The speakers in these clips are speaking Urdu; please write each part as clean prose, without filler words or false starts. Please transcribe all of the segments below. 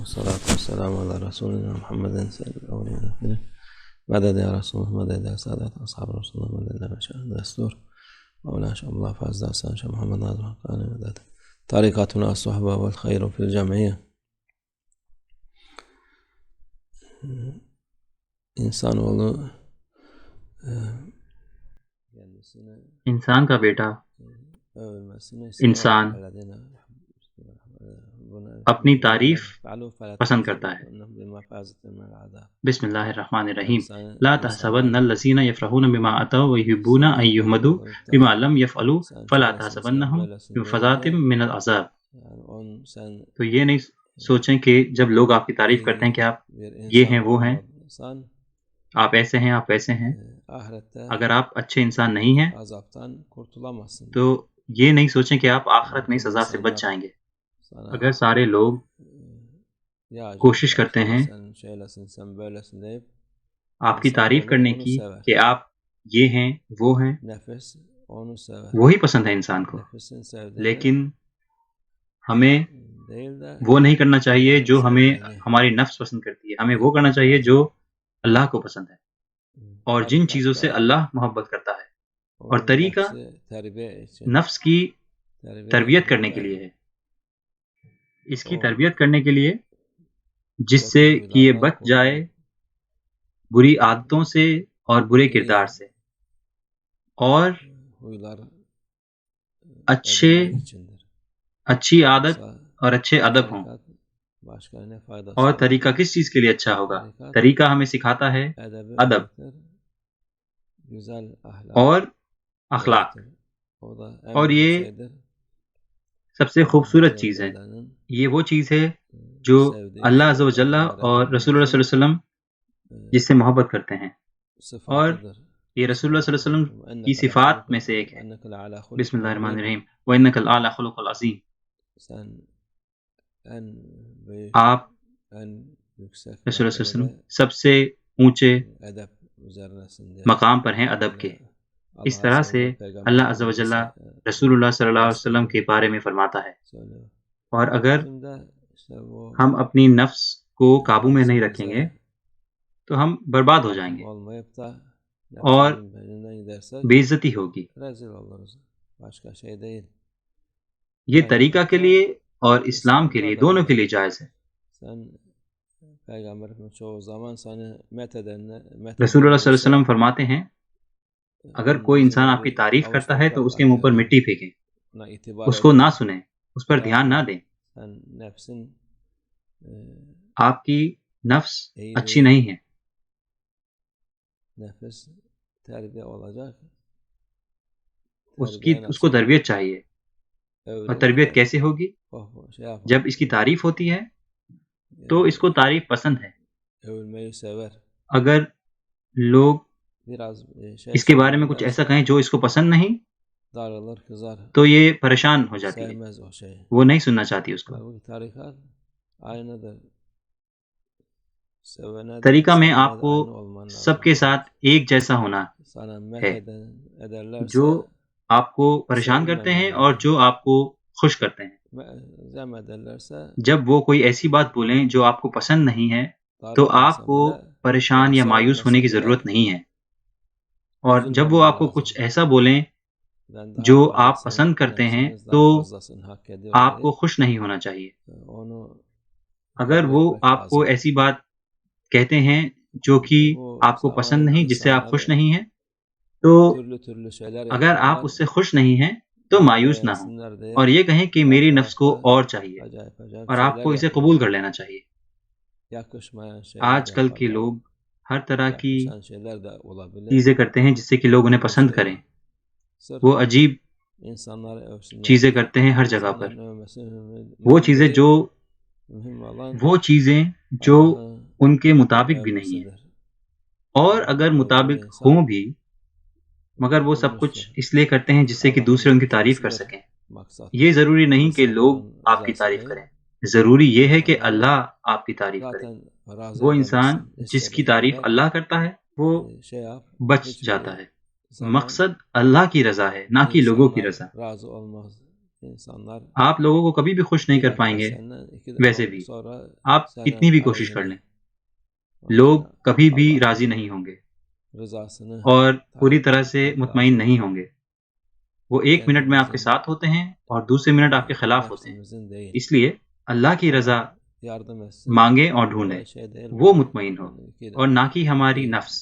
والصلاة والسلام على رسولنا محمد سيد الأولين والآخرين مدد يا رسول مدد يا سادة أصحاب رسول الله مدد يا مشاهد دستور مولانا شاء الله فاز داستان شاء محمد ناظر حقاني مدد طريقتنا الصحبة والخير في الجمعية. İnsanoğlu انسان کا بیٹا انسان اپنی تعریف پسند کرتا ہے. بسم اللہ الرحمن الرحیم. لا تحسبن الذین یفرحون بما اتوا ویحبون ان یحمدوا بما لم یفعلوا فلا تحسبنهم بمفازة من العذاب. تو یہ نہیں سوچیں کہ جب لوگ آپ کی تعریف کرتے ہیں کہ آپ یہ ہیں وہ ہیں، آپ ایسے ہیں آپ ویسے ہیں، اگر آپ اچھے انسان نہیں ہیں تو یہ نہیں سوچیں کہ آپ آخرت میں سزا سے بچ جائیں گے. اگر سارے لوگ کوشش کرتے ہیں آپ کی تعریف کرنے کی کہ آپ یہ ہیں وہ ہیں، وہی پسند ہے انسان کو، لیکن ہمیں وہ نہیں کرنا چاہیے جو ہمیں ہماری نفس پسند کرتی ہے. ہمیں وہ کرنا چاہیے جو اللہ کو پسند ہے اور جن چیزوں سے اللہ محبت کرتا ہے. اور طریقہ نفس کی تربیت کرنے کے لیے ہے، اس کی تربیت کرنے کے لیے جس سے کہ یہ بچ جائے بری عادتوں سے اور برے کردار سے اور اچھی عادت اور اچھے ادب ہوں. اور طریقہ کس چیز کے لیے اچھا ہوگا؟ طریقہ ہمیں سکھاتا ہے ادب اور اخلاق، اور یہ سب سے خوبصورت چیز ہے. یہ وہ چیز ہے جو اللہ عز و جل اور رسول اللہ صلی اللہ علیہ وسلم جس سے محبت کرتے ہیں، اور یہ رسول اللہ صلی اللہ علیہ وسلم کی صفات میں سے ایک ہے. بسم اللہ الرحمن الرحیم. وَإِنَّكَ لَعَلَىٰ خُلُقٍ عَظِيمٍ. آپ رسول اللہ صلی اللہ علیہ وسلم سب سے اونچے مقام پر ہیں ادب کے. اس طرح سے اللہ عز و جل رسول اللہ صلی اللہ علیہ وسلم کے بارے میں فرماتا ہے. اور اگر ہم اپنی نفس کو قابو میں نہیں رکھیں گے تو ہم برباد ہو جائیں گے اور بے عزتی ہوگی. یہ طریقہ کے لیے اور اسلام کے لیے دونوں کے لیے جائز ہے. رسول اللہ صلی اللہ علیہ وسلم فرماتے ہیں اگر کوئی انسان آپ کی تعریف کرتا ہے تو اس کے منہ پر مٹی پھینکیں، اس کو نہ سنیں، اس پر دھیان نہ دیں. آپ کی نفس اچھی نہیں ہے. اس کو تربیت چاہیے. اور تربیت کیسے ہوگی؟ جب اس کی تعریف ہوتی ہے تو اس کو تعریف پسند ہے. اگر لوگ اس کے بارے میں کچھ ایسا کہیں جو اس کو پسند نہیں تو یہ پریشان ہو جاتی ہے، وہ نہیں سننا چاہتی اس کو. طریقہ میں آپ کو سب کے ساتھ ایک جیسا ہونا ہے، جو آپ کو پریشان کرتے ہیں اور جو آپ کو خوش کرتے ہیں. جب وہ کوئی ایسی بات بولیں جو آپ کو پسند نہیں ہے تو آپ کو پریشان یا مایوس ہونے کی ضرورت نہیں ہے. اور جب وہ آپ کو کچھ ایسا بولیں جو آپ پسند کرتے ہیں تو آپ کو خوش نہیں ہونا چاہیے. اگر وہ آپ کو ایسی بات کہتے ہیں جو کہ آپ کو پسند نہیں، جس سے آپ خوش نہیں ہیں، تو اگر آپ اس سے خوش نہیں ہیں تو مایوس نہ ہوں اور یہ کہیں کہ میری نفس کو اور چاہیے اور آپ کو اسے قبول کر لینا چاہیے. آج کل کے لوگ ہر طرح کی چیزیں کرتے ہیں جس سے کہ لوگ انہیں پسند کریں. وہ عجیب چیزیں کرتے ہیں ہر جگہ پر، وہ چیزیں جو ان کے مطابق بھی نہیں ہیں، اور اگر مطابق ہوں بھی مگر وہ سب کچھ اس لیے کرتے ہیں جس سے کہ دوسرے ان کی تعریف کر سکیں. یہ ضروری نہیں کہ لوگ آپ کی تعریف کریں، ضروری یہ ہے کہ اللہ آپ کی تعریف کرے. وہ انسان جس کی تعریف اللہ کرتا ہے وہ بچ جاتا ہے. مقصد اللہ کی رضا ہے، نہ کہ لوگوں کی رضا. آپ لوگوں کو کبھی بھی خوش نہیں کر پائیں گے. ویسے بھی آپ کتنی بھی کوشش کر لیں، لوگ کبھی بھی راضی نہیں ہوں گے اور پوری طرح سے مطمئن نہیں ہوں گے. وہ 1 منٹ میں آپ کے ساتھ ہوتے ہیں اور دوسرے منٹ آپ کے خلاف ہوتے ہیں. اس لیے اللہ کی رضا مانگیں اور ڈھونڈیں، وہ مطمئن ہو اور نہ کہ ہماری نفس.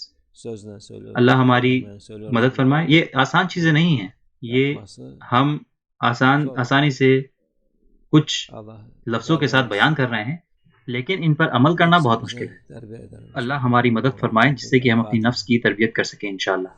اللہ ہماری مدد فرمائے. یہ آسان چیزیں نہیں ہیں، یہ ہم آسانی سے کچھ لفظوں کے ساتھ بیان کر رہے ہیں، لیکن ان پر عمل کرنا بہت مشکل ہے. اللہ ہماری مدد فرمائے جس سے کہ ہم اپنی نفس کی تربیت کر سکیں انشاءاللہ.